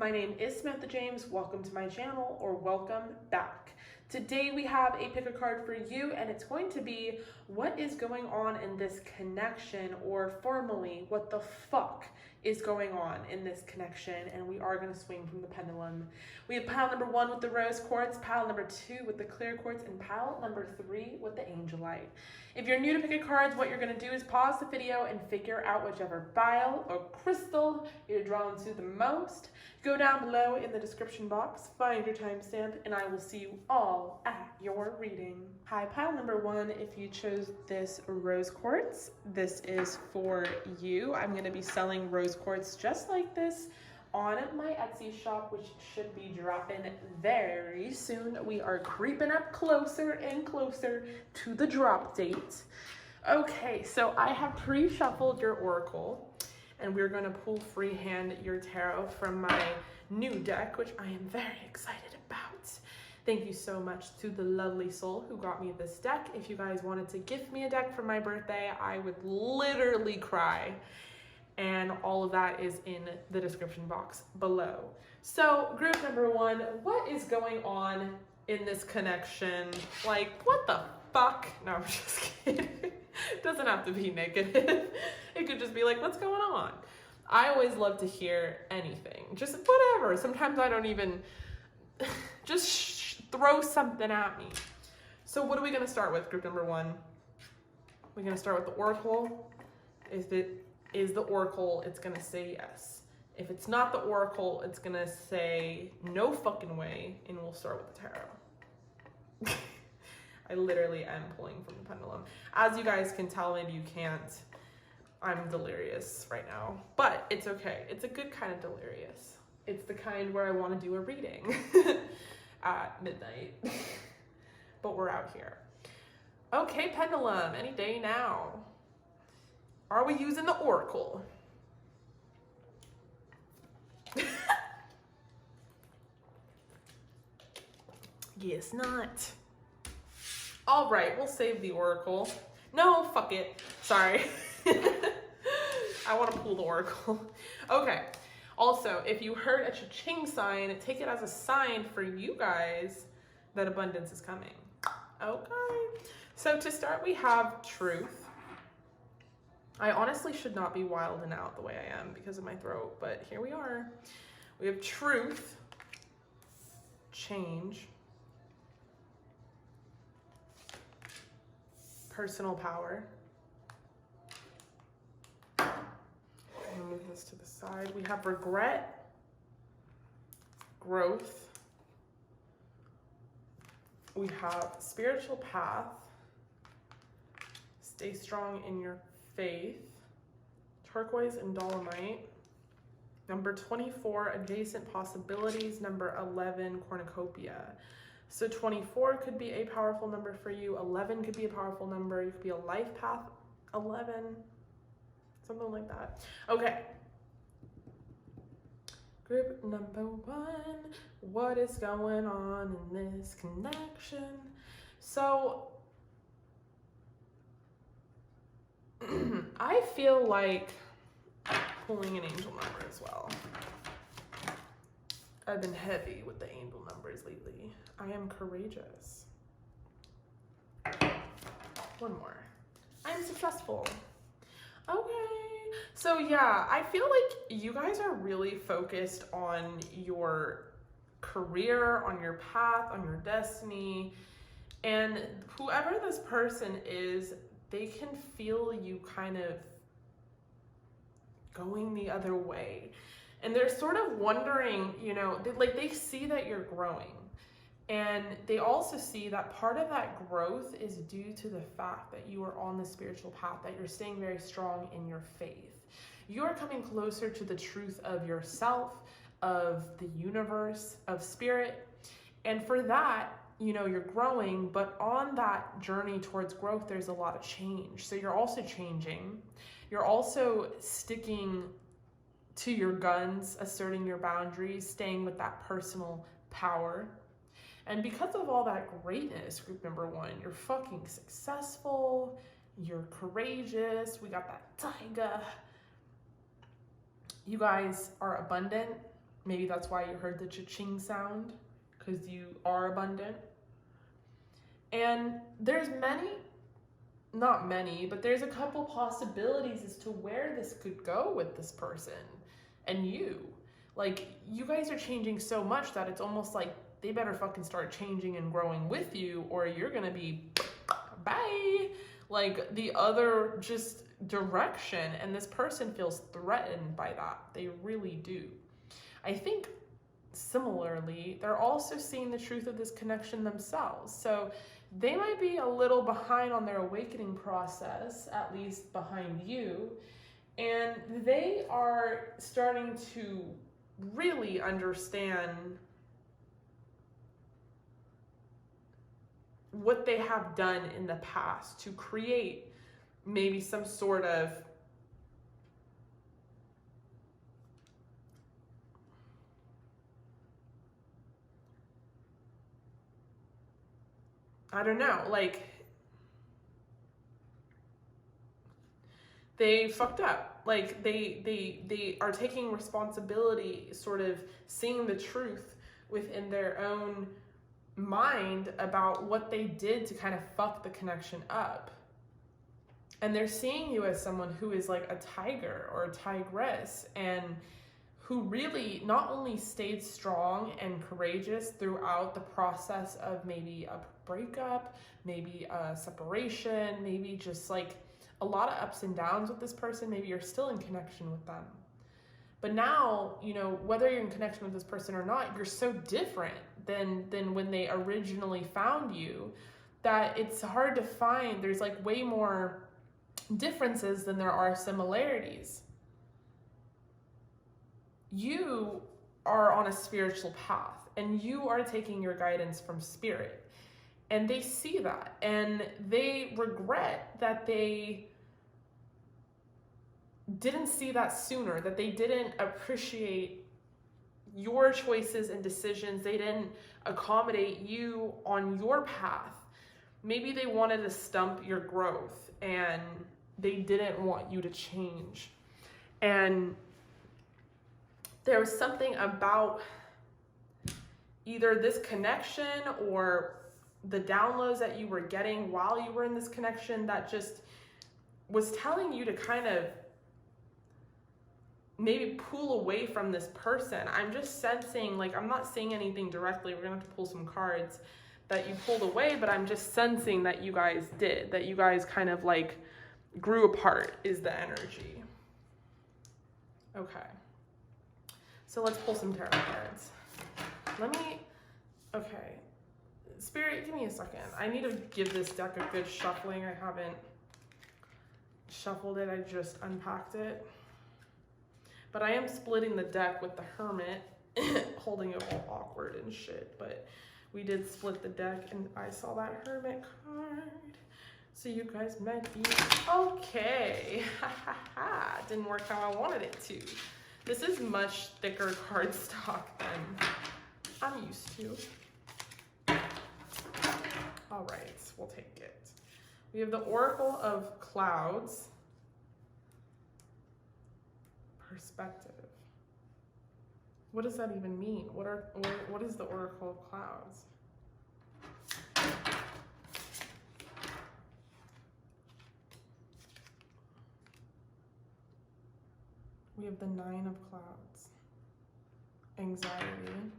My name is Samantha James. Welcome to my channel, or welcome back. Today we have a pick a card for you, and it's going to be what is going on in this connection, or formally, what the fuck is going on in this connection. And we are going to swing from the pendulum. We have pile number 1 with the rose quartz, pile number 2 with the clear quartz, and pile number 3 with the Angelite. If you're new to pick a cards, what you're going to do is pause the video and figure out whichever bile or crystal you're drawn to the most. Go down below in the description box, find your timestamp, and I will see you all at your reading. Hi, pile number 1. If you chose this rose quartz, this is for you. I'm going to be selling rose quartz just like this on my Etsy shop, which should be dropping very soon. We are creeping up closer and closer to the drop date. Okay, so I have pre-shuffled your oracle, and we're going to pull freehand your tarot from my new deck, which I am very excited about. Thank you so much to the lovely soul who got me this deck. If you guys wanted to gift me a deck for my birthday, I would literally cry. And all of that is in the description box below. So group number 1, what is going on in this connection? Like, what the fuck? No, I'm just kidding. It doesn't have to be negative. It could just be like, what's going on? I always love to hear anything, just whatever. Sometimes I don't even, just throw something at me. So what are we gonna start with, group number 1? We're gonna start with the oracle. If it is the oracle, it's gonna say yes. If it's not the oracle, it's gonna say no fucking way, and we'll start with the tarot. I literally am pulling from the pendulum. As you guys can tell, maybe you can't, I'm delirious right now, but it's okay. It's a good kind of delirious. It's the kind where I want to do a reading at midnight, but we're out here. Okay, pendulum, any day now. Are we using the oracle? Guess not. All right, we'll save the oracle. No, fuck it. Sorry. I want to pull the oracle. Okay. Also, if you heard a cha-ching sign, take it as a sign for you guys that abundance is coming. Okay. So to start, we have truth. I honestly should not be wilding out the way I am because of my throat, but here we are. We have truth, change, personal power. I'm gonna move this to the side. We have regret, growth. We have spiritual path, stay strong in your faith, turquoise and dolomite. Number 24, adjacent possibilities. Number 11, cornucopia. So 24 could be a powerful number for you. 11 could be a powerful number. You could be a life path 11, something like that. Okay. Group number 1, what is going on in this connection? So I feel like pulling an angel number as well. I've been heavy with the angel numbers lately. I am courageous. One more. I'm successful. Okay. So yeah, I feel like you guys are really focused on your career, on your path, on your destiny. And whoever this person is, they can feel you kind of going the other way. And they're sort of wondering, you know, they see that you're growing. And they also see that part of that growth is due to the fact that you are on the spiritual path, that you're staying very strong in your faith. You're coming closer to the truth of yourself, of the universe, of spirit. And for that, you know, you're growing, but on that journey towards growth, there's a lot of change. So you're also changing. You're also sticking to your guns, asserting your boundaries, staying with that personal power. And because of all that greatness, group number 1, you're fucking successful, you're courageous, we got that taiga. You guys are abundant, Maybe that's why you heard the cha-ching sound, because you are abundant. And there's not many, but there's a couple possibilities as to where this could go with this person and you. Like, you guys are changing so much that it's almost like they better fucking start changing and growing with you, or you're gonna be bye, like the other just direction. And this person feels threatened by that. They really do. I think similarly, they're also seeing the truth of this connection themselves. So they might be a little behind on their awakening process, at least behind you, and they are starting to really understand what they have done in the past to create maybe some sort of I don't know, like they fucked up. Like they are taking responsibility, sort of seeing the truth within their own mind about what they did to kind of fuck the connection up. And they're seeing you as someone who is like a tiger or a tigress, and who really not only stayed strong and courageous throughout the process of maybe a breakup, maybe a separation, maybe just like a lot of ups and downs with this person. Maybe you're still in connection with them. But now, you know, whether you're in connection with this person or not, you're so different than when they originally found you, that it's hard to find. There's like way more differences than there are similarities. You are on a spiritual path, and you are taking your guidance from spirit, and they see that, and they regret that they didn't see that sooner, that they didn't appreciate your choices and decisions. They didn't accommodate you on your path. Maybe they wanted to stump your growth, and they didn't want you to change. And there was something about either this connection or the downloads that you were getting while you were in this connection that just was telling you to kind of maybe pull away from this person. I'm just sensing, like, I'm not saying anything directly. We're gonna have to pull some cards that you pulled away, but I'm just sensing that you guys did, that you guys kind of like grew apart is the energy. Okay. So let's pull some tarot cards. Okay. Spirit, give me a second. I need to give this deck a good shuffling. I haven't shuffled it, I just unpacked it. But I am splitting the deck with the Hermit, holding it all awkward and shit. But we did split the deck, and I saw that Hermit card. So you guys might be okay. Didn't work how I wanted it to. This is much thicker cardstock than I'm used to. All right, we'll take it. We have the Oracle of Clouds. Perspective. What does that even mean? What is the Oracle of Clouds? We have the Nine of Clouds. Anxiety,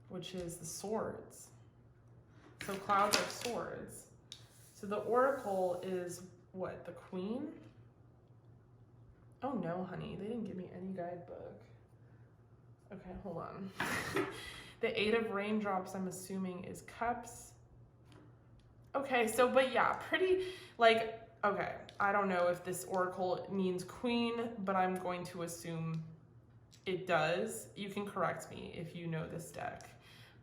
which is the swords. So clouds are swords. So the Oracle is what? The Queen? Oh no, honey, they didn't give me any guidebook. Okay, hold on. The Eight of Raindrops, I'm assuming, is Cups. Okay, so, but yeah, pretty, like, okay, I don't know if this Oracle means Queen, but I'm going to assume it does. You can correct me if you know this deck.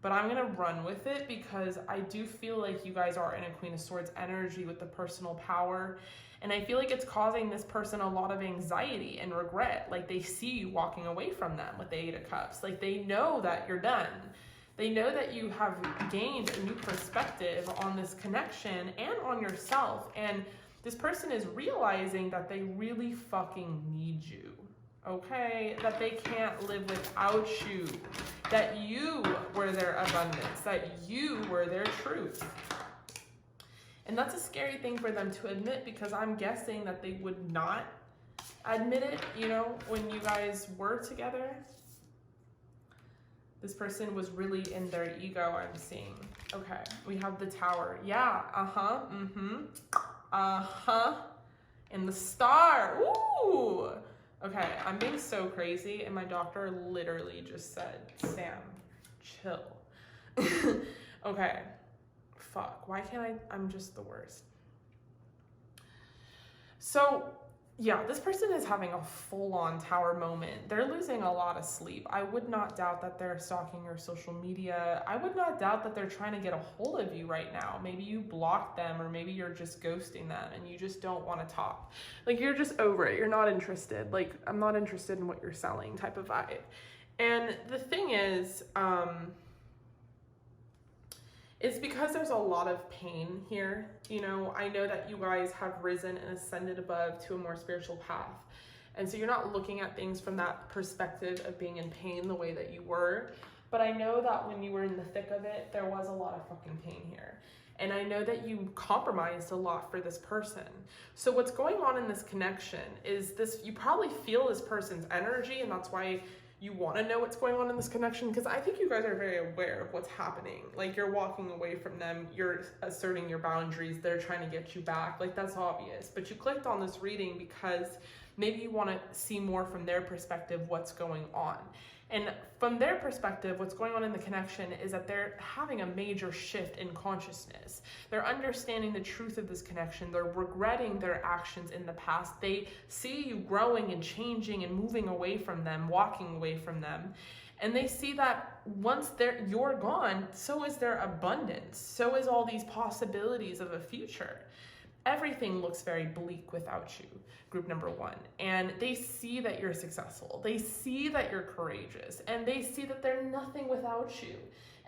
But I'm going to run with it because I do feel like you guys are in a Queen of Swords energy with the personal power. And I feel like it's causing this person a lot of anxiety and regret. Like, they see you walking away from them with the Eight of Cups. Like, they know that you're done. They know that you have gained a new perspective on this connection and on yourself. And this person is realizing that they really fucking need you, okay? That they can't live without you, that you were their abundance, that you were their truth. And that's a scary thing for them to admit, because I'm guessing that they would not admit it, you know, when you guys were together. This person was really in their ego, I'm seeing. Okay, we have the Tower. Yeah, and the Star. Ooh. Okay, I'm being so crazy, and my doctor literally just said, Sam, chill. Okay, fuck, why can't I'm just the worst. So, yeah, this person is having a full-on Tower moment. They're losing a lot of sleep. I would not doubt that they're stalking your social media. I would not doubt that they're trying to get a hold of you right now. Maybe you blocked them, or maybe you're just ghosting them and you just don't want to talk. Like, you're just over it. You're not interested. Like, I'm not interested in what you're selling type of vibe. And the thing is, it's because there's a lot of pain here. You know, I know that you guys have risen and ascended above to a more spiritual path. And so you're not looking at things from that perspective of being in pain the way that you were. But I know that when you were in the thick of it, there was a lot of fucking pain here. And I know that you compromised a lot for this person. So what's going on in this connection is this, you probably feel this person's energy, and that's why you want to know what's going on in this connection, because I think you guys are very aware of what's happening. Like, you're walking away from them, you're asserting your boundaries, they're trying to get you back. Like, that's obvious. But you clicked on this reading because maybe you want to see more from their perspective what's going on. And from their perspective, what's going on in the connection is that they're having a major shift in consciousness. They're understanding the truth of this connection. They're regretting their actions in the past. They see you growing and changing and moving away from them, walking away from them. And they see that once you're gone, so is their abundance. So is all these possibilities of a future. Everything looks very bleak without you, group number one. And they see that you're successful. They see that you're courageous. And they see that they're nothing without you.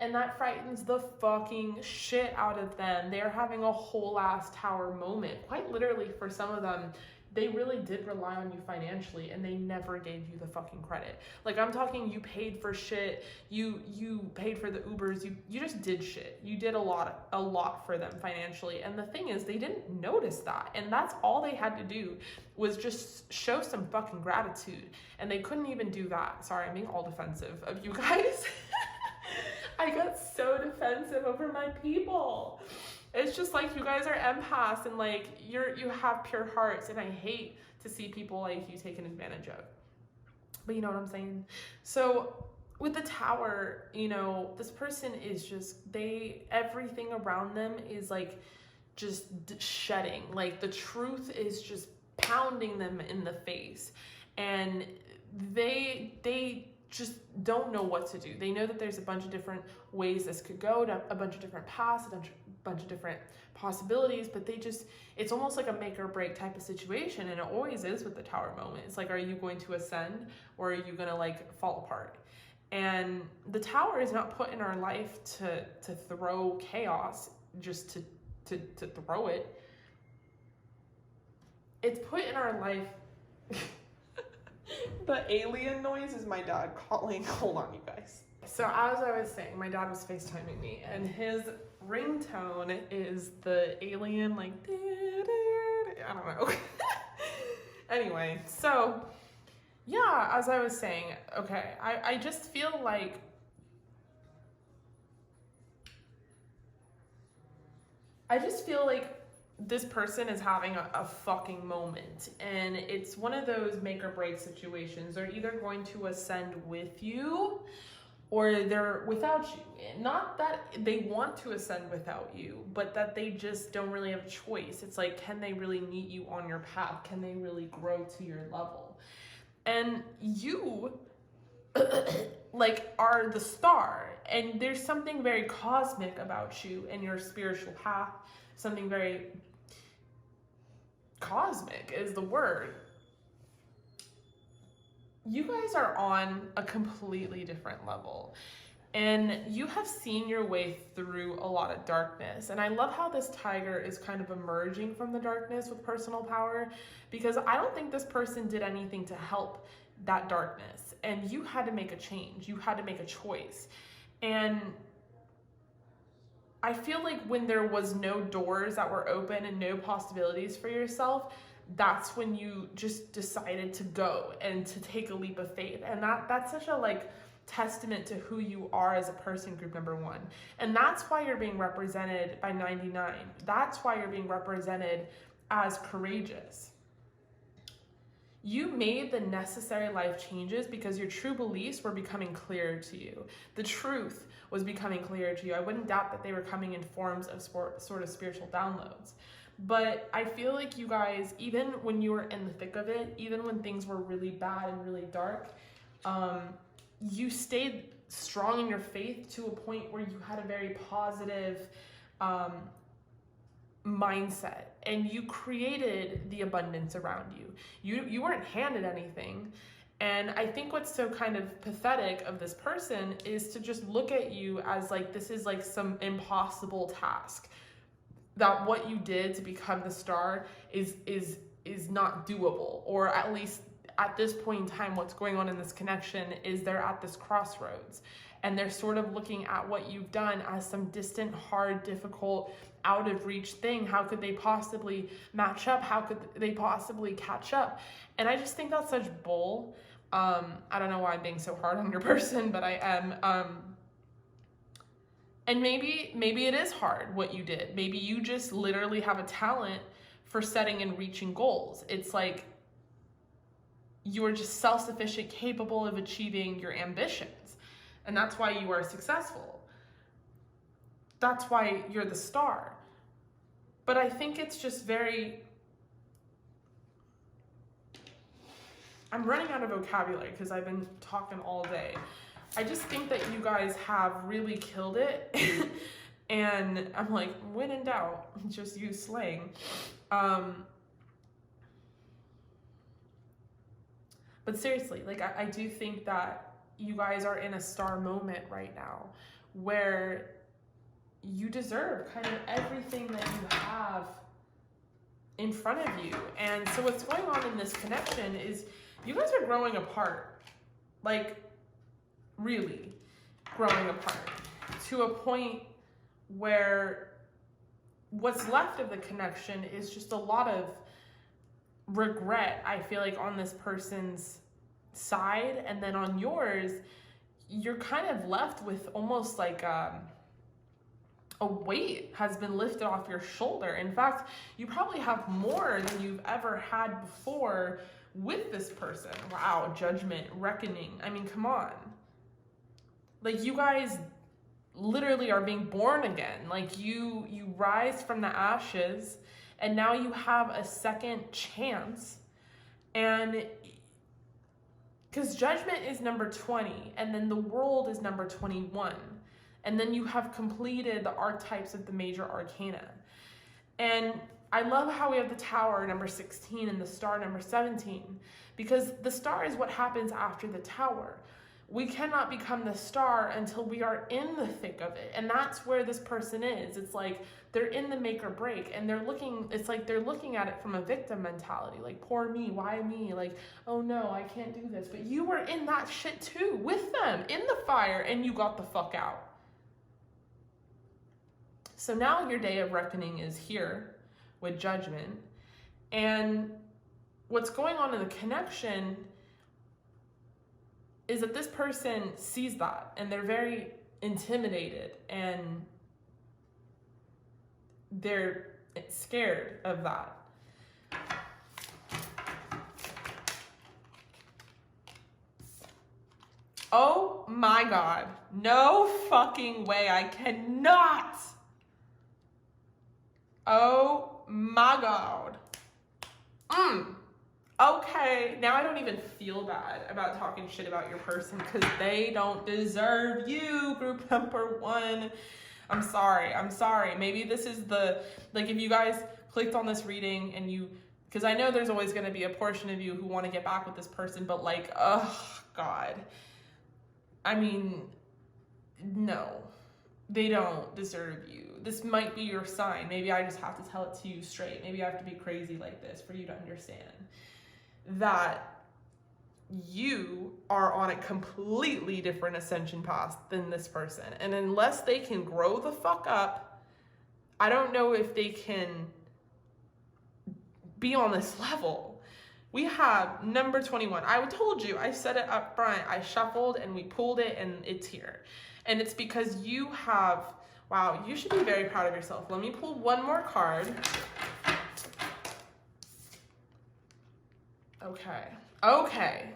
And that frightens the fucking shit out of them. They're having a whole ass Tower moment. Quite literally, for some of them, they really did rely on you financially, and they never gave you the fucking credit. Like, I'm talking, you paid for shit, you paid for the Ubers, you just did shit. You did a lot for them financially. And the thing is, they didn't notice that. And that's all they had to do, was just show some fucking gratitude. And they couldn't even do that. Sorry, I'm being all defensive of you guys. I got so defensive over my people. It's just like, you guys are empaths, and like, you have pure hearts, and I hate to see people like you taken advantage of. But you know what I'm saying? So with the Tower, you know, this person is just, everything around them is like just shedding. Like, the truth is just pounding them in the face, and they just don't know what to do. They know that there's a bunch of different ways this could go, a bunch of different paths, a bunch of different possibilities, but it's almost like a make or break type of situation. And it always is with the Tower moment. It's like, are you going to ascend, or are you going to like fall apart? And the Tower is not put in our life to throw chaos, just to throw it. It's put in our life. The alien noise is my dad calling. Hold on, you guys. So as I was saying, my dad was FaceTiming me, and his ringtone is the alien, like, I don't know. Anyway, so yeah, as I was saying, okay, I just feel like this person is having a fucking moment, and it's one of those make or break situations. They're either going to ascend with you, or they're without you. Not that they want to ascend without you, but that they just don't really have a choice. It's like, can they really meet you on your path? Can they really grow to your level? And you like are the star, and there's something very cosmic about you and your spiritual path. Something very cosmic is the word. You guys are on a completely different level, and you have seen your way through a lot of darkness. And I love how this tiger is kind of emerging from the darkness with personal power, because I don't think this person did anything to help that darkness, and you had to make a change. You had to make a choice. And I feel like when there was no doors that were open and no possibilities for yourself, that's when you just decided to go and to take a leap of faith. And that's such a like testament to who you are as a person, group number 1. And that's why you're being represented by 99. That's why you're being represented as courageous. You made the necessary life changes because your true beliefs were becoming clearer to you. The truth was becoming clearer to you. I wouldn't doubt that they were coming in forms of sort of spiritual downloads. But I feel like you guys, even when you were in the thick of it, even when things were really bad and really dark, you stayed strong in your faith to a point where you had a very positive mindset, and you created the abundance around you. You weren't handed anything. And I think what's so kind of pathetic of this person is to just look at you as like, this is like some impossible task, that what you did to become the star is not doable. Or at least at this point in time, what's going on in this connection is they're at this crossroads, and they're sort of looking at what you've done as some distant, hard, difficult, out of reach thing. How could they possibly match up? How could they possibly catch up? And I just think that's such bull. I don't know why I'm being so hard on your person, but I am. And maybe it is hard what you did. Maybe you just literally have a talent for setting and reaching goals. It's like you are just self-sufficient, capable of achieving your ambitions. And that's why you are successful. That's why you're the star. But I think it's just very... I'm running out of vocabulary because I've been talking all day. I just think that you guys have really killed it. And I'm like, when in doubt, just use slang. But seriously, like I do think that you guys are in a star moment right now where you deserve kind of everything that you have in front of you. And so what's going on in this connection is you guys are growing apart, like really growing apart to a point where what's left of the connection is just a lot of regret, I feel like, on this person's side. And then on yours, you're kind of left with almost like a weight has been lifted off your shoulder. In fact, you probably have more than you've ever had before with this person. Wow, judgment, reckoning. I mean, come on. Like, you guys literally are being born again. Like, you rise from the ashes, and now you have a second chance. And because judgment is number 20, and then the world is number 21. And then you have completed the archetypes of the major arcana. And I love how we have the tower number 16 and the star number 17, because the star is what happens after the tower. We cannot become the star until we are in the thick of it. And that's where this person is. It's like they're in the make or break, and it's like they're looking at it from a victim mentality. Like, poor me, why me? Like, oh no, I can't do this. But you were in that shit too, with them, in the fire, and you got the fuck out. So now your day of reckoning is here with judgment. And what's going on in the connection is that this person sees that, and they're very intimidated, and they're scared of that. Oh my God. No fucking way. I cannot. Oh my God. Okay, now I don't even feel bad about talking shit about your person, because they don't deserve you, group number 1. I'm sorry. Maybe this is like, if you guys clicked on this reading and because I know there's always going to be a portion of you who want to get back with this person, but like, oh God. I mean, no, they don't deserve you. This might be your sign. Maybe I just have to tell it to you straight. Maybe I have to be crazy like this for you to understand that you are on a completely different ascension path than this person. And unless they can grow the fuck up, I don't know if they can be on this level. We have number 21. I told you, I said it up front. I shuffled and we pulled it and it's here. And it's because you have, wow, you should be very proud of yourself. Let me pull one more card. Okay. High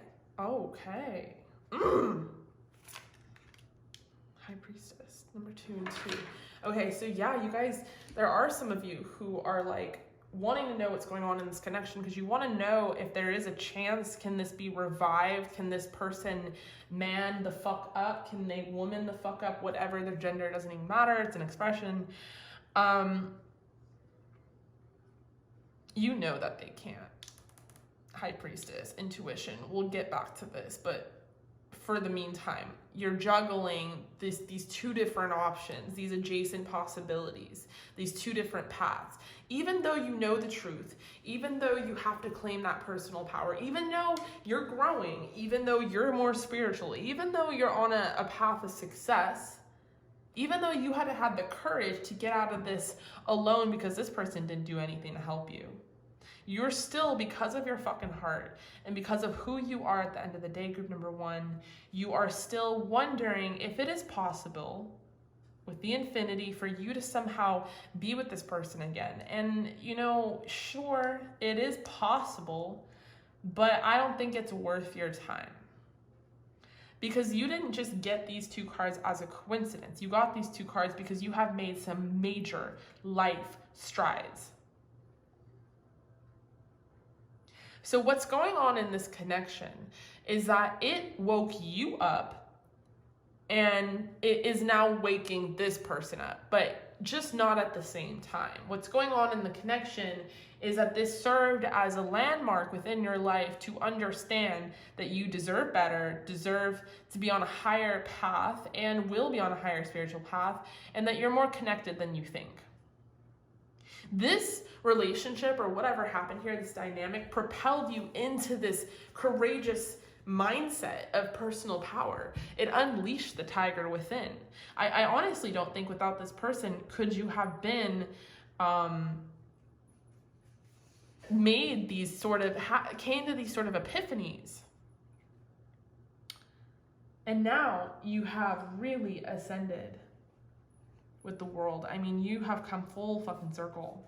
Priestess, number 2 and 2. Okay, so yeah, you guys, there are some of you who are like wanting to know what's going on in this connection because you want to know if there is a chance. Can this be revived? Can this person man the fuck up? Can they woman the fuck up? Whatever their gender, doesn't even matter. It's an expression. You know that they can't. High Priestess, intuition. We'll get back to this, but for the meantime, you're juggling these two different options, these adjacent possibilities, these two different paths. Even though you know the truth, even though you have to claim that personal power, even though you're growing, even though you're more spiritual, even though you're on a path of success, even though you had the courage to get out of this alone because this person didn't do anything to help you, you're still, because of your fucking heart and because of who you are at the end of the day, group number 1, you are still wondering if it is possible with the infinity for you to somehow be with this person again. And, you know, sure, it is possible, but I don't think it's worth your time. Because you didn't just get these 2 cards as a coincidence. You got these 2 cards because you have made some major life strides. So what's going on in this connection is that it woke you up and it is now waking this person up, but just not at the same time. What's going on in the connection is that this served as a landmark within your life to understand that you deserve better, deserve to be on a higher path, and will be on a higher spiritual path, and that you're more connected than you think. This relationship or whatever happened here, this dynamic, propelled you into this courageous mindset of personal power. It unleashed the tiger within. I honestly don't think without this person could you have been made these sort of, came to these sort of epiphanies. And now you have really ascended with the world. I mean, you have come full fucking circle.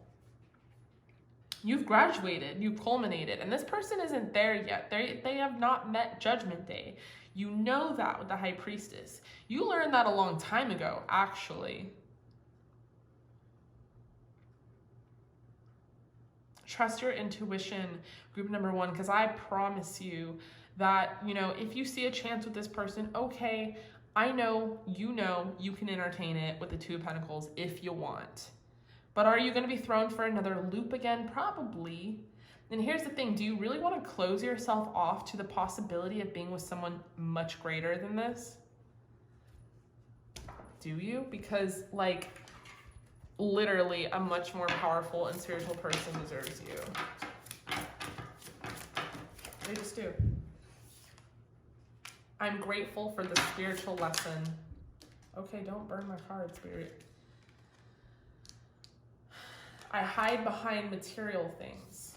You've graduated, you've culminated, and this person isn't there yet. They have not met Judgment Day. You know that with the High Priestess. You learned that a long time ago, actually. Trust your intuition, group number 1, because I promise you that, you know, if you see a chance with this person, okay, I know you can entertain it with the 2 of Pentacles if you want. But are you going to be thrown for another loop again? Probably. And here's the thing. Do you really want to close yourself off to the possibility of being with someone much greater than this? Do you? Because, like, literally a much more powerful and spiritual person deserves you. They just do. I'm grateful for the spiritual lesson. Okay, don't burn my card, Spirit. I hide behind material things.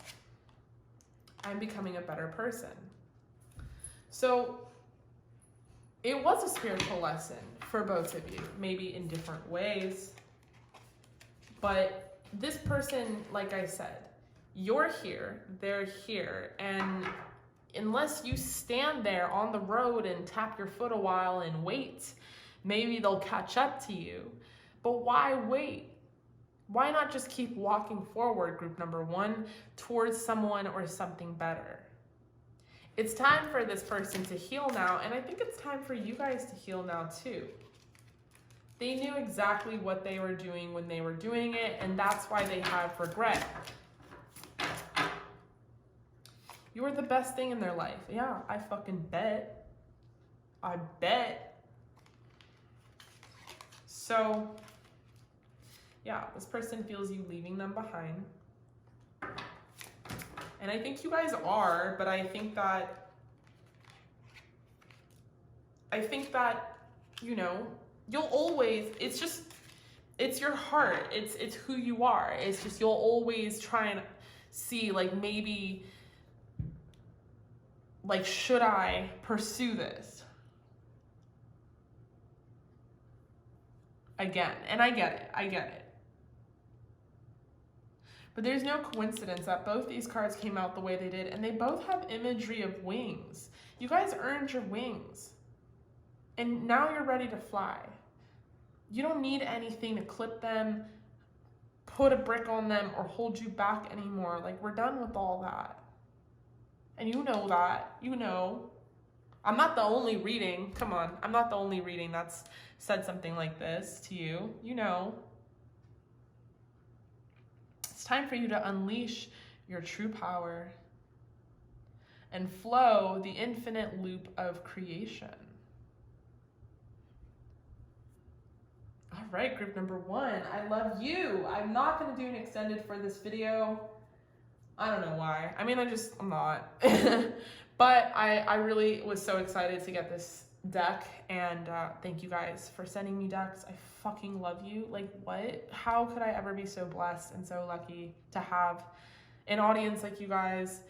I'm becoming a better person. So it was a spiritual lesson for both of you, maybe in different ways. But this person, like I said, you're here, they're here, and unless you stand there on the road and tap your foot a while and wait, maybe they'll catch up to you. But why wait? Why not just keep walking forward, group number 1, towards someone or something better? It's time for this person to heal now, and I think it's time for you guys to heal now too. They knew exactly what they were doing when they were doing it, and that's why they have regret. You were the best thing in their life. Yeah, I fucking bet. I bet. So, yeah, this person feels you leaving them behind. And I think you guys are, but I think that I think that, you know, you'll always, it's your heart. It's who you are. It's just, you'll always try and see, like, maybe, like, should I pursue this again? And I get it. But there's no coincidence that both these cards came out the way they did, and they both have imagery of wings. You guys earned your wings, and now you're ready to fly. You don't need anything to clip them, put a brick on them, or hold you back anymore. Like, we're done with all that. And you know that. You know. I'm not the only reading. Come on. I'm not the only reading that's said something like this to you. You know. It's time for you to unleash your true power and flow the infinite loop of creation. All right, group number 1, I love you. I'm not going to do an extended for this video. I don't know why. I mean, I'm not. But I really was so excited to get this deck, and thank you guys for sending me decks. I fucking love you. Like, what? How could I ever be so blessed and so lucky to have an audience like you guys?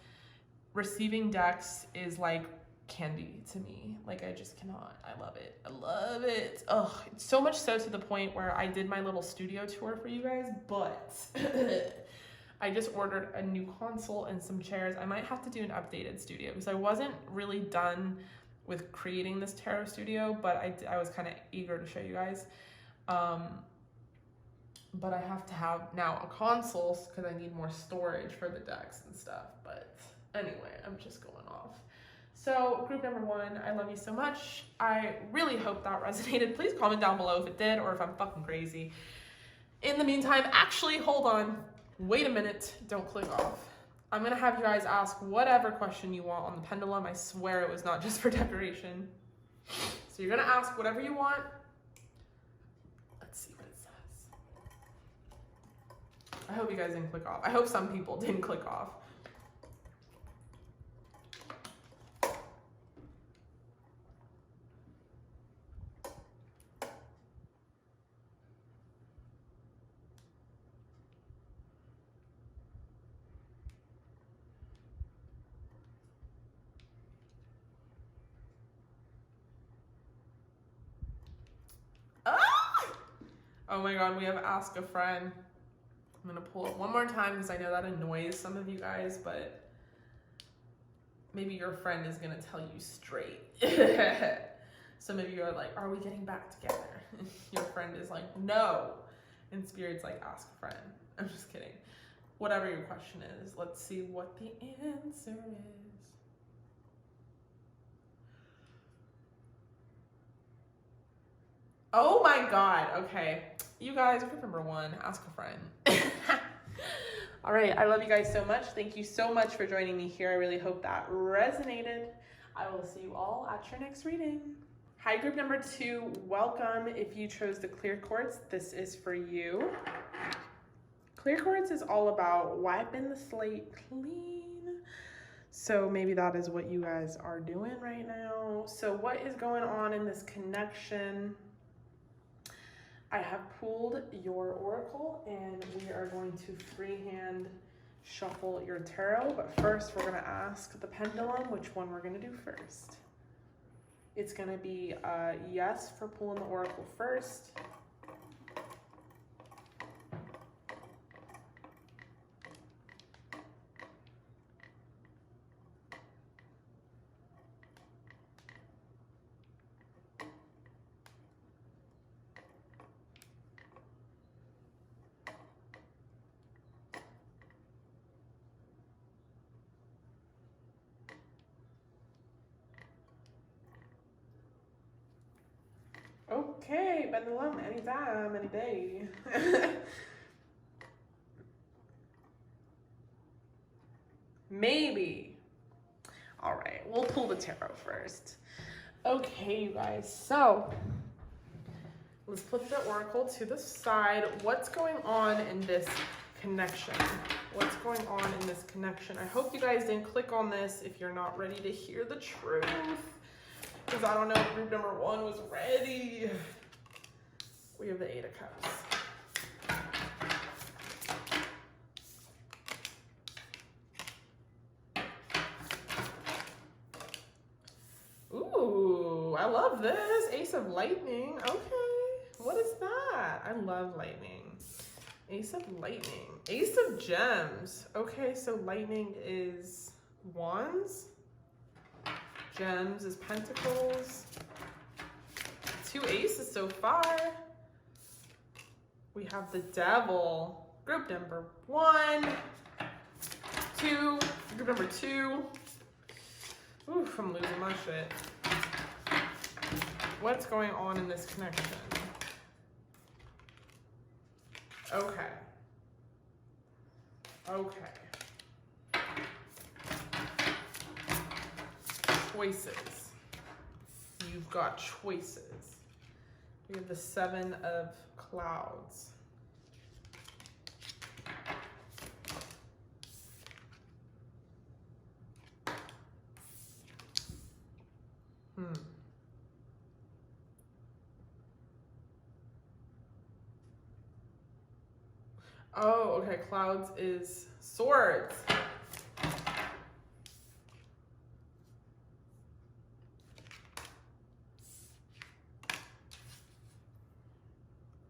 Receiving decks is like candy to me. Like, I just cannot. I love it. I love it. Ugh, it's so much so to the point where I did my little studio tour for you guys, but I just ordered a new console and some chairs. I might have to do an updated studio because I wasn't really done with creating this tarot studio, but I was kind of eager to show you guys. But I have to have now a console because I need more storage for the decks and stuff. But anyway, I'm just going off. So group number 1, I love you so much. I really hope that resonated. Please comment down below if it did or if I'm fucking crazy. In the meantime, actually, hold on. Wait a minute. Don't click off. I'm going to have you guys ask whatever question you want on the pendulum. I swear it was not just for decoration. So you're going to ask whatever you want. Let's see what it says. I hope you guys didn't click off. I hope some people didn't click off. Oh my god, we have ask a friend. I'm gonna pull it one more time because I know that annoys some of you guys, but maybe your friend is gonna tell you straight. Some of you are like, are we getting back together? Your friend is like, no. And Spirit's like, ask a friend. I'm just kidding. Whatever your question is, let's see what the answer is. Oh my god, okay. You guys, group number 1, ask a friend. All right, I love you guys so much. Thank you so much for joining me here. I really hope that resonated. I will see you all at your next reading. Hi, group number 2, welcome. If you chose the clear quartz, this is for you. Clear quartz is all about wiping the slate clean. So maybe that is what you guys are doing right now. So what is going on in this connection? I have pulled your oracle and we are going to freehand shuffle your tarot, but first we're going to ask the pendulum which one we're going to do first. It's going to be yes for pulling the oracle first. Okay, pendulum, anytime, any day. Maybe. All right, we'll pull the tarot first. Okay, you guys, so let's put the oracle to the side. What's going on in this connection? What's going on in this connection? I hope you guys didn't click on this if you're not ready to hear the truth. because I don't know if group number 1 was ready. We have the 8 of Cups. Ooh, I love this. Ace of Lightning. Okay. What is that? I love lightning. Ace of Lightning. Ace of Gems. Okay, so lightning is wands. Gems is pentacles. 2 aces so far. We have the Devil. Group number 1, 2, group number 2. Oof, I'm losing my shit. What's going on in this connection? Okay. Okay. Choices. You've got choices. We have the 7 of Clouds. Oh, okay. Clouds is Swords.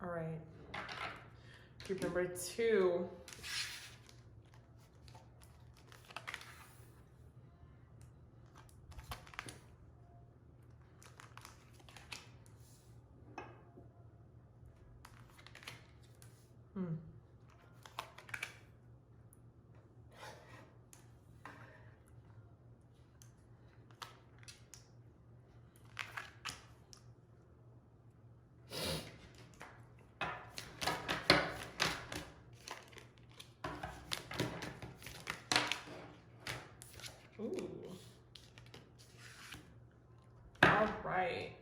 All right. Group number 2. Ooh. All right.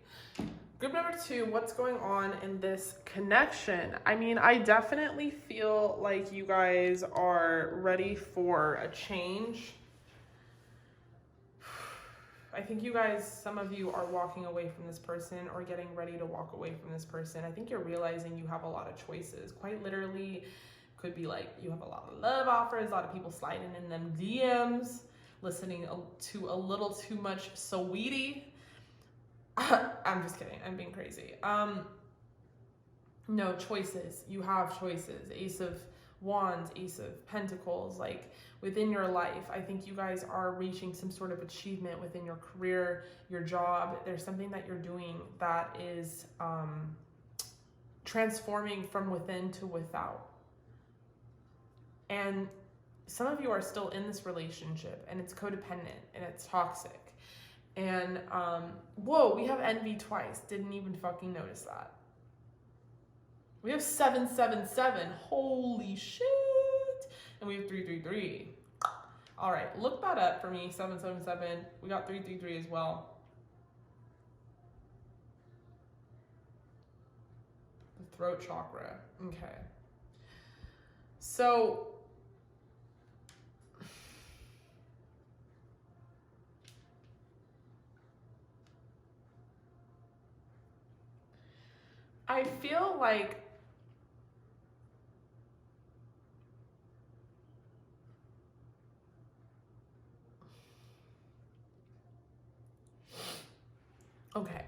Group number 2, what's going on in this connection? I mean, I definitely feel like you guys are ready for a change. I think you guys, some of you are walking away from this person or getting ready to walk away from this person. I think you're realizing you have a lot of choices. Quite literally, could be like you have a lot of love offers, a lot of people sliding in them DMs, listening to a little too much sweetie. I'm just kidding. I'm being crazy. No, choices. You have choices. Ace of Wands, Ace of Pentacles, like within your life. I think you guys are reaching some sort of achievement within your career, your job. There's something that you're doing that is transforming from within to without. And some of you are still in this relationship and it's codependent and it's toxic. And, whoa, we have envy twice. Didn't even fucking notice that. We have 777. Holy shit. And we have 333. All right, look that up for me. 777. We got 333 as well. The throat chakra. Okay. So, I feel like okay.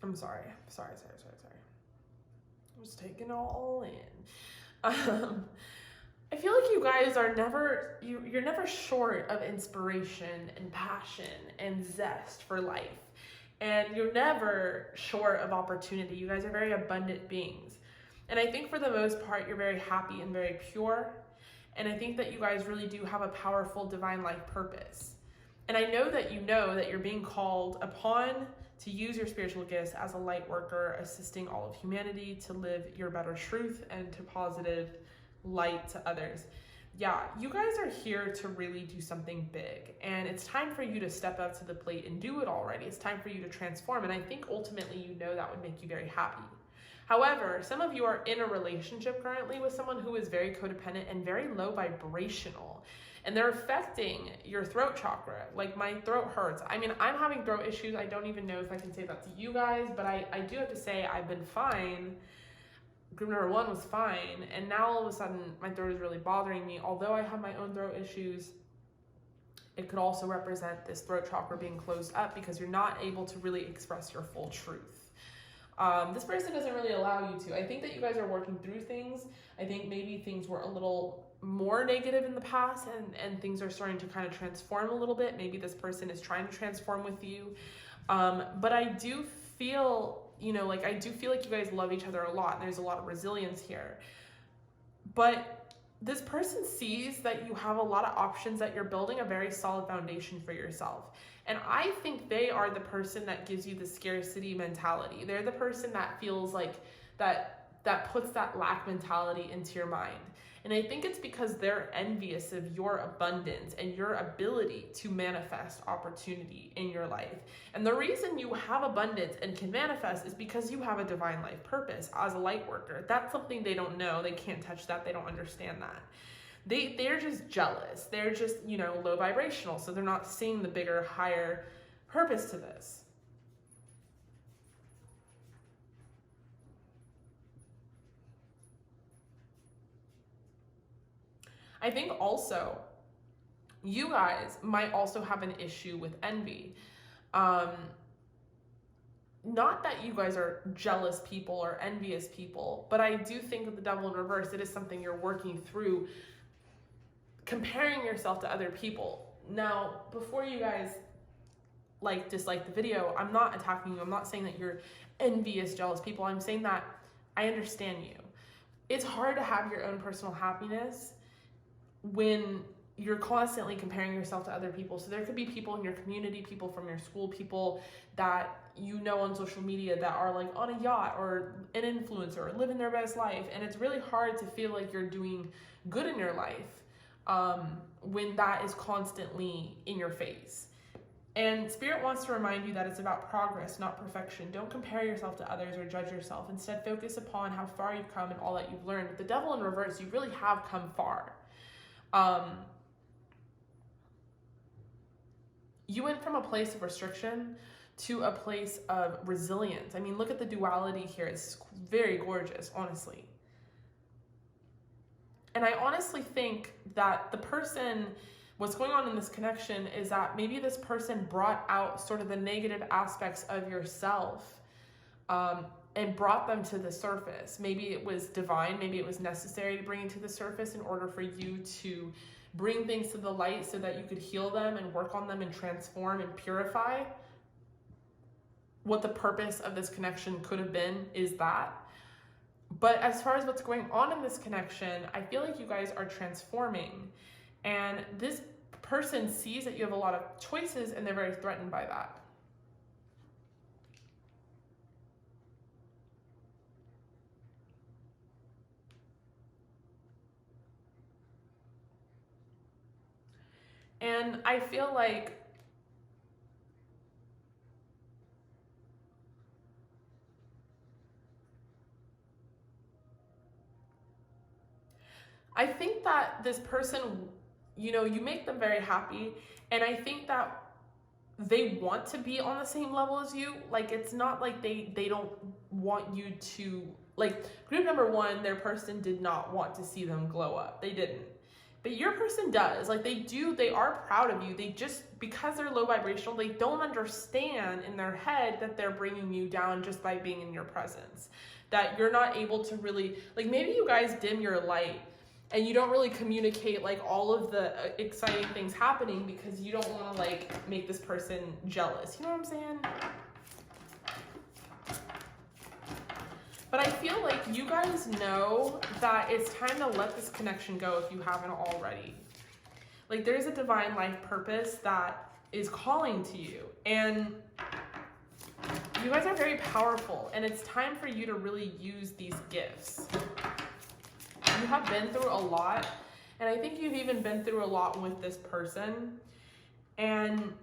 I'm sorry. Sorry. I'm just taking it all in. I feel like you guys are never, you're never short of inspiration and passion and zest for life. And you're never short of opportunity. You guys are very abundant beings. And I think for the most part, you're very happy and very pure. And I think that you guys really do have a powerful divine life purpose. And I know that you're being called upon to use your spiritual gifts as a light worker, assisting all of humanity to live your better truth and to positive light to others. Yeah, you guys are here to really do something big, and it's time for you to step up to the plate and do it already. It's time for you to transform, and I think ultimately that would make you very happy. However, some of you are in a relationship currently with someone who is very codependent and very low vibrational, and they're affecting your throat chakra. Like, my throat hurts. I mean, I'm having throat issues. I don't even know if I can say that to you guys, but I do have to say I've been fine. Group number 1 was fine, and now all of a sudden my throat is really bothering me. Although I have my own throat issues, it could also represent this throat chakra being closed up because you're not able to really express your full truth. This person doesn't really allow you to. I think that you guys are working through things. I think maybe things were a little more negative in the past, and things are starting to kind of transform a little bit. Maybe this person is trying to transform with you. But I do feel, I do feel like you guys love each other a lot, and there's a lot of resilience here. But this person sees that you have a lot of options, that you're building a very solid foundation for yourself. And I think they are the person that gives you the scarcity mentality. They're the person that feels like that puts that lack mentality into your mind. And I think it's because they're envious of your abundance and your ability to manifest opportunity in your life. And the reason you have abundance and can manifest is because you have a divine life purpose as a light worker. That's something they don't know. They can't touch that. They don't understand that. They're just jealous. They're just, low vibrational. So they're not seeing the bigger, higher purpose to this. I think also you guys might also have an issue with envy. Not that you guys are jealous people or envious people, but I do think with the devil in reverse, it is something you're working through, comparing yourself to other people. Now, before you guys dislike the video, I'm not attacking you. I'm not saying that you're envious, jealous people. I'm saying that I understand you. It's hard to have your own personal happiness when you're constantly comparing yourself to other people. So there could be people in your community, people from your school, people that on social media that are on a yacht or an influencer or living their best life. And it's really hard to feel like you're doing good in your life when that is constantly in your face. And Spirit wants to remind you that it's about progress, not perfection. Don't compare yourself to others or judge yourself. Instead, focus upon how far you've come and all that you've learned. With the devil in reverse, you really have come far. You went from a place of restriction to a place of resilience. I mean, look at the duality here. It's very gorgeous, honestly. And I honestly think that what's going on in this connection is that maybe this person brought out sort of the negative aspects of yourself, and brought them to the surface. Maybe it was divine, maybe it was necessary to bring it to the surface in order for you to bring things to the light so that you could heal them and work on them and transform and purify. What the purpose of this connection could have been is that. But as far as what's going on in this connection, I feel like you guys are transforming, and this person sees that you have a lot of choices and they're very threatened by that. And I feel like that this person, you make them very happy, and I think that they want to be on the same level as you. It's not like they don't want you to, group number 1, their person did not want to see them glow up. They didn't. But your person does. They are proud of you. They just, because they're low vibrational, they don't understand in their head that they're bringing you down just by being in your presence. That you're not able to really, maybe you guys dim your light and you don't really communicate all of the exciting things happening because you don't want to make this person jealous. You know what I'm saying? But I feel like you guys know that it's time to let this connection go if you haven't already. There's a divine life purpose that is calling to you. And you guys are very powerful. And it's time for you to really use these gifts. You have been through a lot. And I think you've even been through a lot with this person. And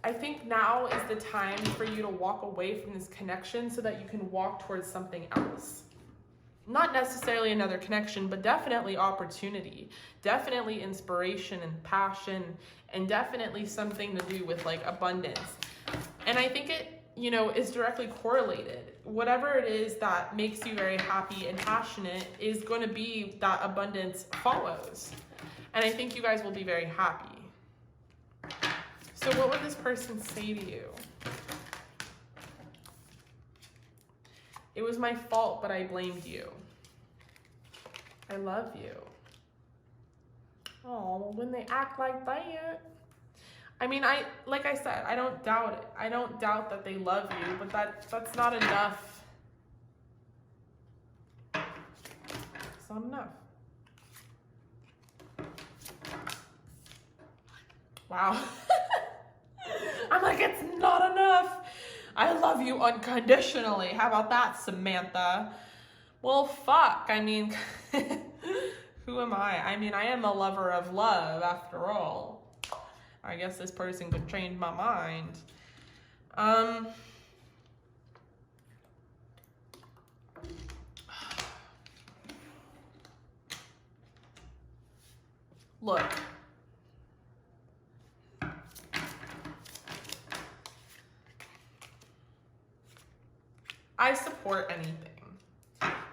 I think now is the time for you to walk away from this connection so that you can walk towards something else. not necessarily another connection, but definitely opportunity, definitely inspiration and passion, and definitely something to do with like abundance. And I think it, you know, is directly correlated. Whatever it is that makes you very happy and passionate is going to be that abundance follows. And I think you guys will be very happy. So what would this person say to you? It was my fault, but I blamed you. I love you. Oh, when they act like that. I mean, like I said, I don't doubt it. I don't doubt that they love you, but that's not enough. It's not enough. Wow. I'm like, it's not enough. I love you unconditionally. How about that, Samantha? Well, fuck. I mean, who am I? I mean, I am a lover of love after all. I guess this person could change my mind. Look. I support anything.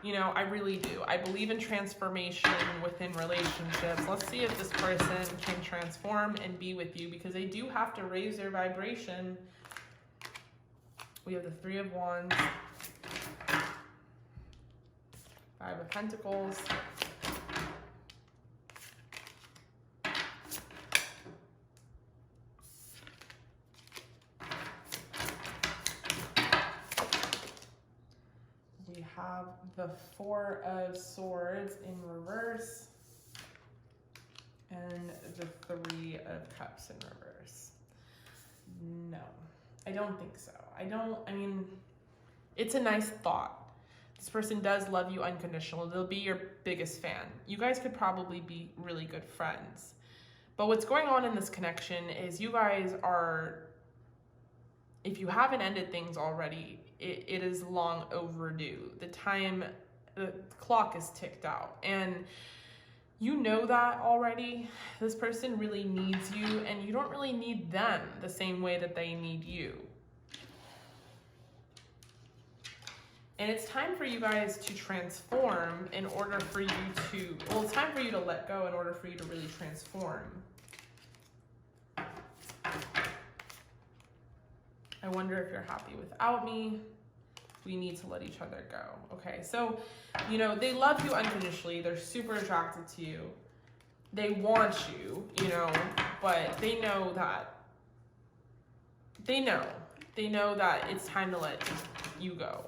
You know, I really do. I believe in transformation within relationships. Let's see if this person can transform and be with you, because they do have to raise their vibration. We have the Three of Wands, Five of Pentacles, have the Four of Swords in reverse and the Three of Cups in reverse. No, I don't think so. I mean, it's a nice thought. This person does love you unconditionally. They'll be your biggest fan. You guys could probably be really good friends. But what's going on in this connection is you guys are, if you haven't ended things already, it is long overdue. The clock is ticked out. And you know that already. This person really needs you, and you don't really need them the same way that they need you. And it's time for you guys to transform in order for you to, well, it's time for you to let go in order for you to really transform. I wonder if you're happy without me. We need to let each other go. Okay, so, you know, they love you unconditionally. They're super attracted to you. They want you, you know, but they know that, they know that it's time to let you go.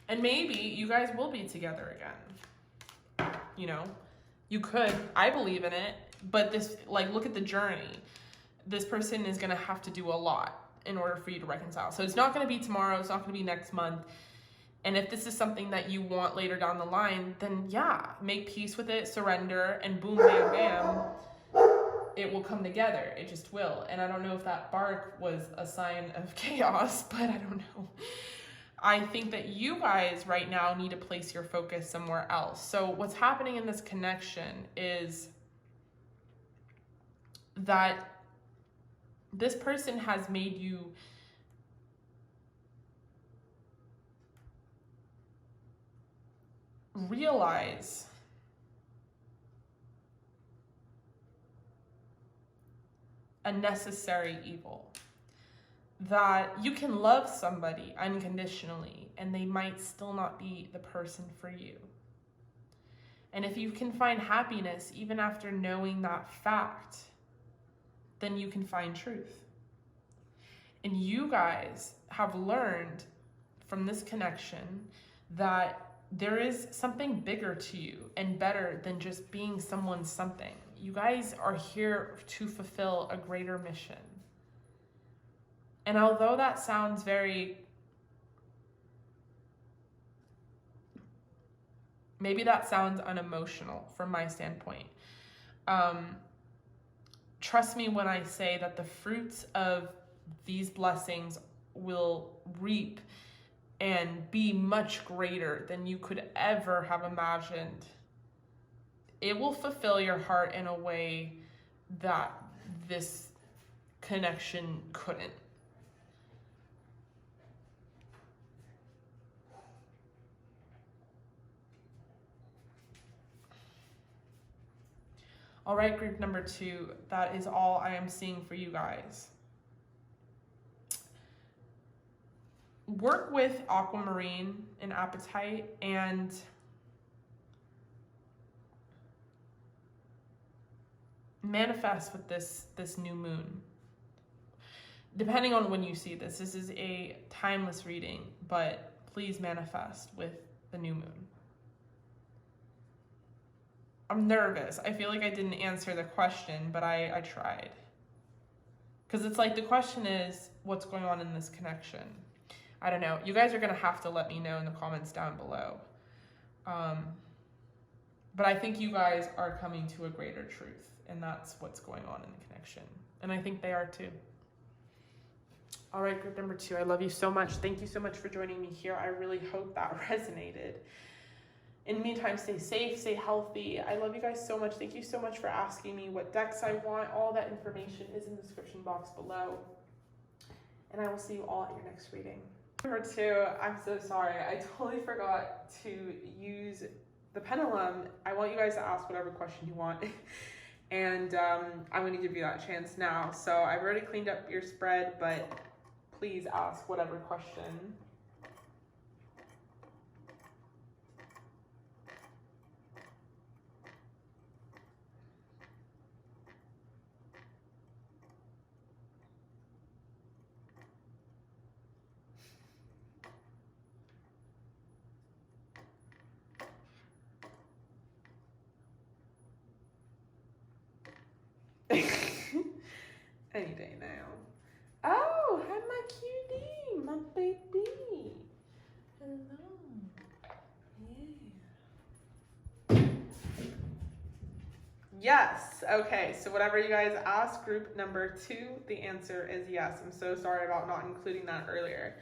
And maybe you guys will be together again. You know, you could, I believe in it, but this, like, look at the journey. This person is going to have to do a lot in order for you to reconcile. So it's not going to be tomorrow. It's not going to be next month. And if this is something that you want later down the line, then yeah, make peace with it, surrender, and boom, bam, bam, it will come together. It just will. And I don't know if that bark was a sign of chaos, but I don't know. I think that you guys right now need to place your focus somewhere else. So what's happening in this connection is that this person has made you realize a necessary evil. That you can love somebody unconditionally and they might still not be the person for you. And if you can find happiness even after knowing that fact, then you can find truth. And you guys have learned from this connection that there is something bigger to you and better than just being someone's something. You guys are here to fulfill a greater mission. And although that sounds very, maybe that sounds unemotional from my standpoint. Trust me when I say that the fruits of these blessings will reap and be much greater than you could ever have imagined. It will fulfill your heart in a way that this connection couldn't. All right, group number 2, that is all I am seeing for you guys. Work with aquamarine and apatite and manifest with this new moon. Depending on when you see this is a timeless reading, but please manifest with the new moon. I'm nervous. I feel like I didn't answer the question, but I tried. Because it's like the question is, what's going on in this connection? I don't know. You guys are going to have to let me know in the comments down below. But I think you guys are coming to a greater truth, and that's what's going on in the connection. And I think they are too. All right, group number 2, I love you so much. Thank you so much for joining me here. I really hope that resonated. In the meantime, stay safe, stay healthy. I love you guys so much. Thank you so much for asking me what decks I want. All that information is in the description box below. And I will see you all at your next reading. Number 2, I'm so sorry. I totally forgot to use the pendulum. I want you guys to ask whatever question you want. And I'm going to give you that chance now. So I've already cleaned up your spread, but please ask whatever question. Any day now. Oh, hi my cutie, my baby. Hello. Yeah. Yes. Okay, so whatever you guys ask, group number 2, the answer is yes. I'm so sorry about not including that earlier.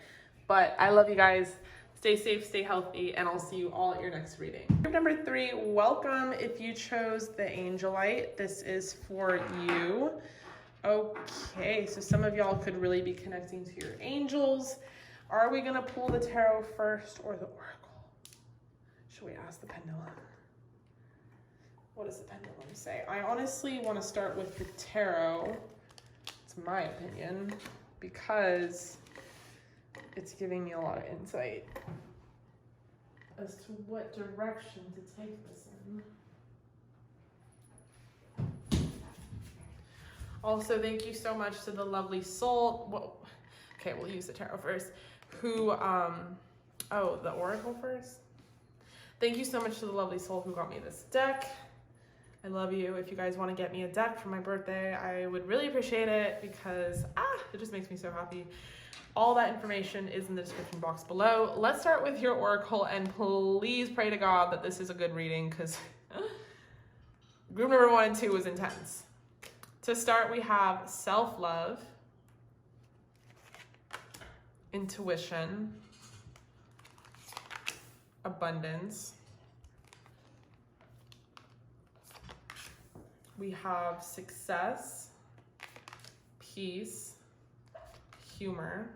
But I love you guys. Stay safe, stay healthy, and I'll see you all at your next reading. Group number 3, welcome if you chose the Angelite. This is for you. Okay, so some of y'all could really be connecting to your angels. Are we gonna pull the tarot first or the oracle? Should we ask the pendulum? What does the pendulum say? I honestly want to start with the tarot. It's my opinion, because it's giving me a lot of insight as to what direction to take this in. Also, thank you so much to the lovely soul. Well, okay, we'll use the tarot first. Who, oh, the oracle first? Thank you so much to the lovely soul who got me this deck. I love you. If you guys want to get me a deck for my birthday, I would really appreciate it, because, it just makes me so happy. All that information is in the description box below. Let's start with your oracle, and please pray to God that this is a good reading, because group number 1 and 2 was intense. To start, we have self-love, intuition, abundance. We have success, peace, humor.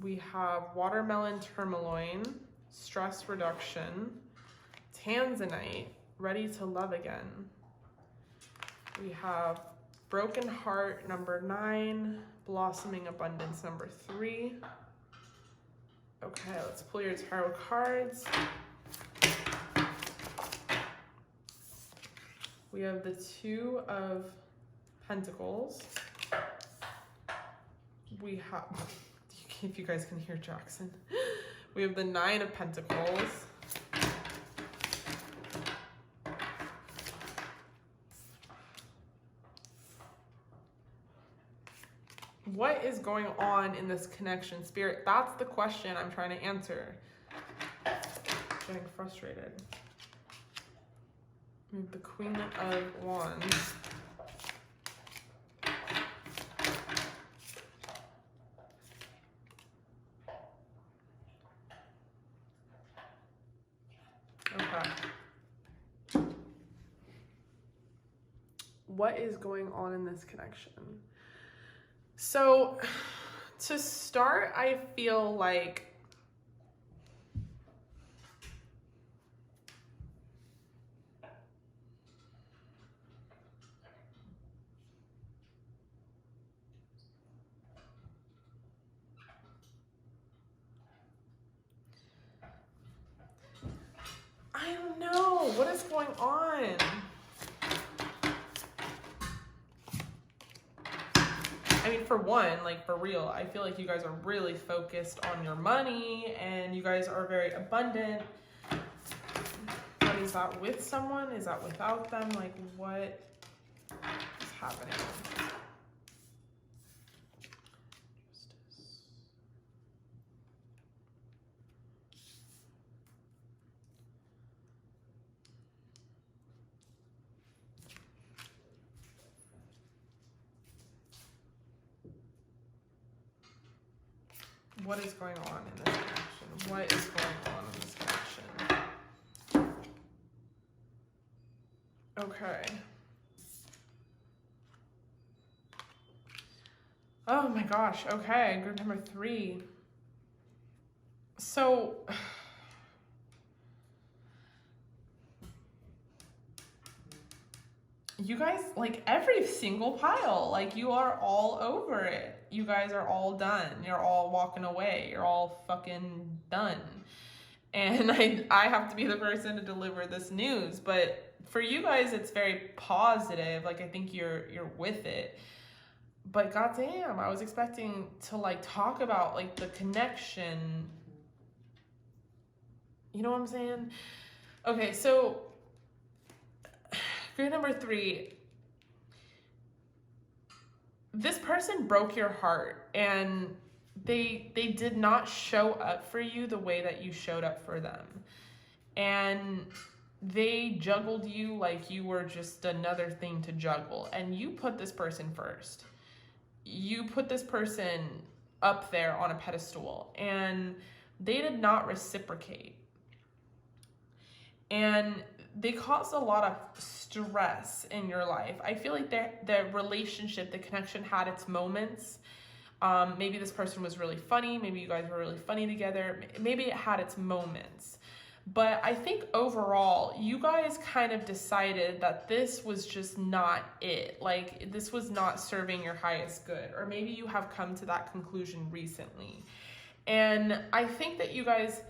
We have watermelon tourmaline, stress reduction, tanzanite, ready to love again. We have broken heart, number 9, blossoming abundance, number 3. Okay, let's pull your tarot cards. We have the 2 of Pentacles. We have, if you guys can hear Jackson, we have the 9 of Pentacles. What is going on in this connection, Spirit? That's the question I'm trying to answer. Getting frustrated. We have the Queen of Wands. what is going on in this connection? So to start, I feel like I don't know what is going on. I mean, for one, like for real, I feel like you guys are really focused on your money and you guys are very abundant. But is that with someone? Is that without them? Like, what is happening? What is going on in this connection? What is going on in this connection? Okay. Oh my gosh. Okay. Group number 3. So, you guys, like every single pile, like you are all over it. You guys are all done. You're all walking away. You're all fucking done. And I have to be the person to deliver this news. But for you guys, it's very positive. Like, I think you're with it. But goddamn, I was expecting to like talk about like the connection. You know what I'm saying? Okay, so group number 3. This person broke your heart and they did not show up for you the way that you showed up for them. And they juggled you like you were just another thing to juggle. And you put this person first. You put this person up there on a pedestal and they did not reciprocate. And they caused a lot of stress in your life. I feel like the relationship, the connection had its moments. Maybe this person was really funny. Maybe you guys were really funny together. Maybe it had its moments. But I think overall, you guys kind of decided that this was just not it. Like, this was not serving your highest good. Or maybe you have come to that conclusion recently. And I think that you guys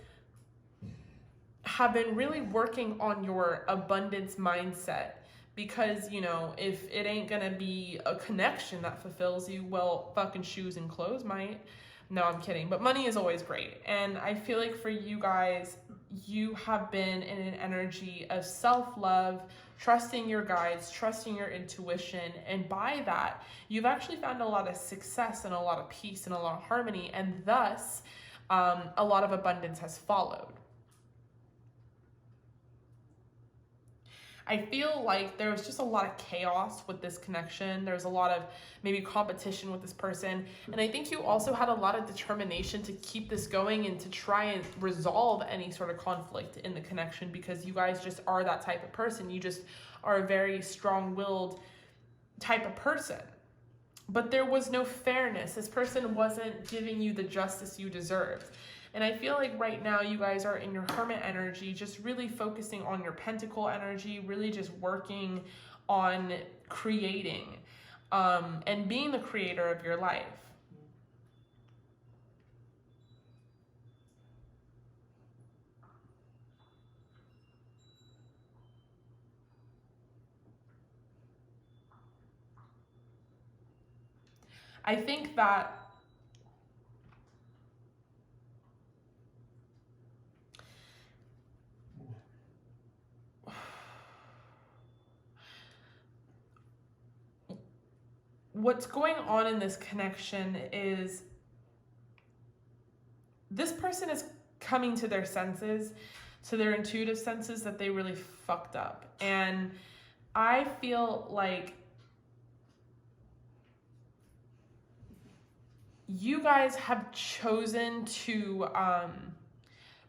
have been really working on your abundance mindset because, you know, if it ain't gonna be a connection that fulfills you, well, fucking shoes and clothes might. No, I'm kidding. But money is always great. And I feel like for you guys, you have been in an energy of self-love, trusting your guides, trusting your intuition. And by that, you've actually found a lot of success and a lot of peace and a lot of harmony. And thus, a lot of abundance has followed. I feel like there was just a lot of chaos with this connection. There's a lot of maybe competition with this person. And I think you also had a lot of determination to keep this going and to try and resolve any sort of conflict in the connection because you guys just are that type of person. You just are a very strong-willed type of person. But there was no fairness. This person wasn't giving you the justice you deserved. And I feel like right now you guys are in your hermit energy, just really focusing on your pentacle energy, really just working on creating and being the creator of your life. I think that what's going on in this connection is this person is coming to their senses, to their intuitive senses that they really fucked up. And I feel like you guys have chosen to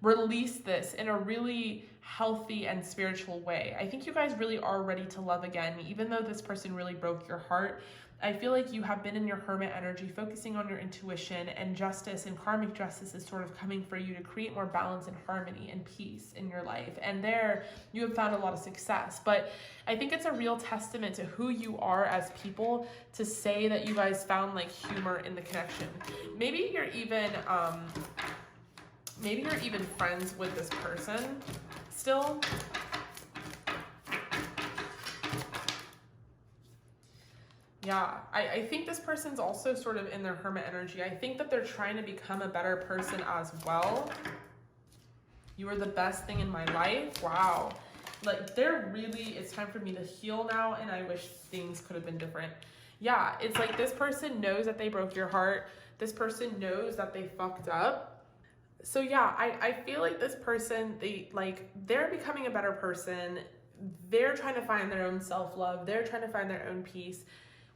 release this in a really healthy and spiritual way. I think you guys really are ready to love again, even though this person really broke your heart. I feel like you have been in your hermit energy, focusing on your intuition, and justice and karmic justice is sort of coming for you to create more balance and harmony and peace in your life. And there you have found a lot of success. But I think it's a real testament to who you are as people to say that you guys found like humor in the connection. Maybe you're even friends with this person still. Yeah, I think this person's also sort of in their hermit energy. I think that they're trying to become a better person as well. You are the best thing in my life. Wow. Like it's time for me to heal now, and I wish things could have been different. Yeah, it's like this person knows that they broke your heart. This person knows that they fucked up. So yeah, I feel like this person, they're becoming a better person. They're trying to find their own self-love. They're trying to find their own peace.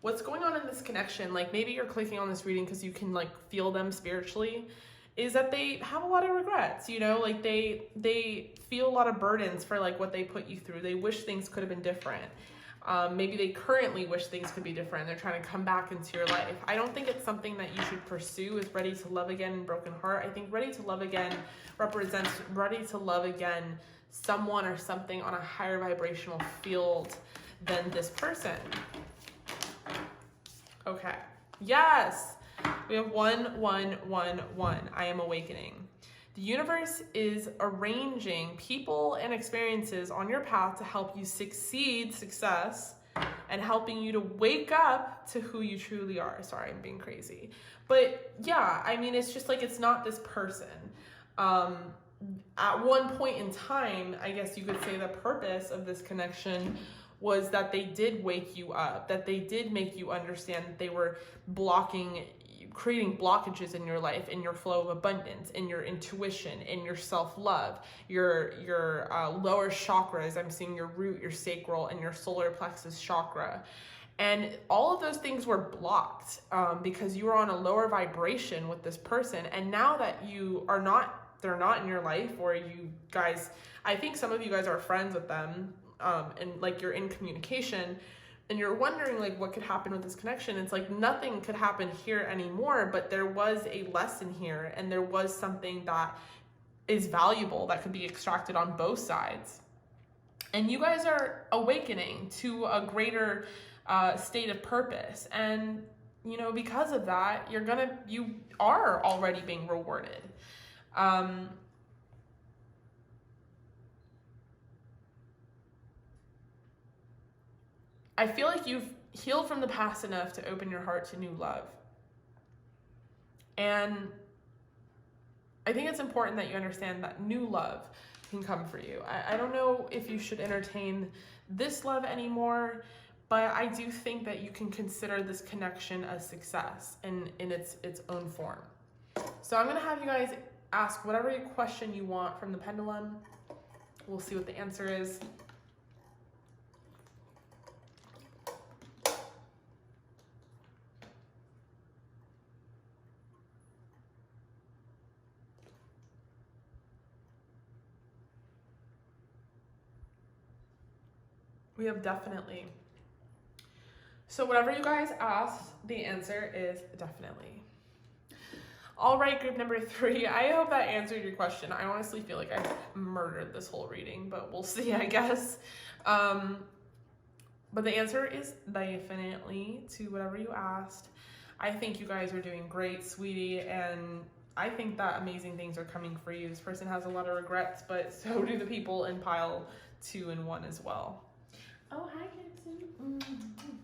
What's going on in this connection, like maybe you're clicking on this reading because you can like feel them spiritually, is that they have a lot of regrets, you know, like they feel a lot of burdens for like what they put you through. They wish things could have been different. Maybe they currently wish things could be different. They're trying to come back into your life. I don't think it's something that you should pursue with ready to love again and broken heart. I think ready to love again represents ready to love again someone or something on a higher vibrational field than this person. Okay. Yes. We have 1111. I am awakening. The universe is arranging people and experiences on your path to help you success, and helping you to wake up to who you truly are. Sorry, I'm being crazy. But yeah, I mean, it's just like, it's not this person. At one point in time, I guess you could say the purpose of this connection was that they did wake you up, that they did make you understand that they were creating blockages in your life, in your flow of abundance, in your intuition, in your self-love, your lower chakras. I'm seeing your root, your sacral, and your solar plexus chakra. And all of those things were blocked because you were on a lower vibration with this person. And now that they're not in your life, or you guys, I think some of you guys are friends with them, and like you're in communication, and you're wondering like what could happen with this connection. It's like nothing could happen here anymore, but there was a lesson here, and there was something that is valuable that could be extracted on both sides. And you guys are awakening to a greater state of purpose, and you know, because of that, you are already being rewarded. I feel like you've healed from the past enough to open your heart to new love. And I think it's important that you understand that new love can come for you. I don't know if you should entertain this love anymore, but I do think that you can consider this connection a success in its own form. So I'm going to have you guys ask whatever question you want from the pendulum. We'll see what the answer is. We have definitely. So whatever you guys asked, the answer is definitely. All right, group number 3. I hope that answered your question. I honestly feel like I murdered this whole reading, but we'll see, I guess. But the answer is definitely to whatever you asked. I think you guys are doing great, sweetie, and I think that amazing things are coming for you. This person has a lot of regrets, but so do the people in pile 2 and 1 as well. Oh, hi, Gibson. Mm-hmm.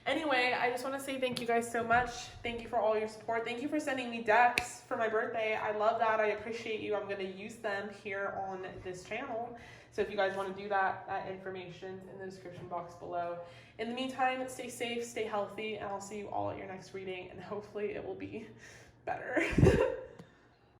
Anyway, I just want to say thank you guys so much. Thank you for all your support. Thank you for sending me decks for my birthday. I love that. I appreciate you. I'm going to use them here on this channel. So if you guys want to do that, that information's in the description box below. In the meantime, stay safe, stay healthy, and I'll see you all at your next reading, and hopefully it will be better.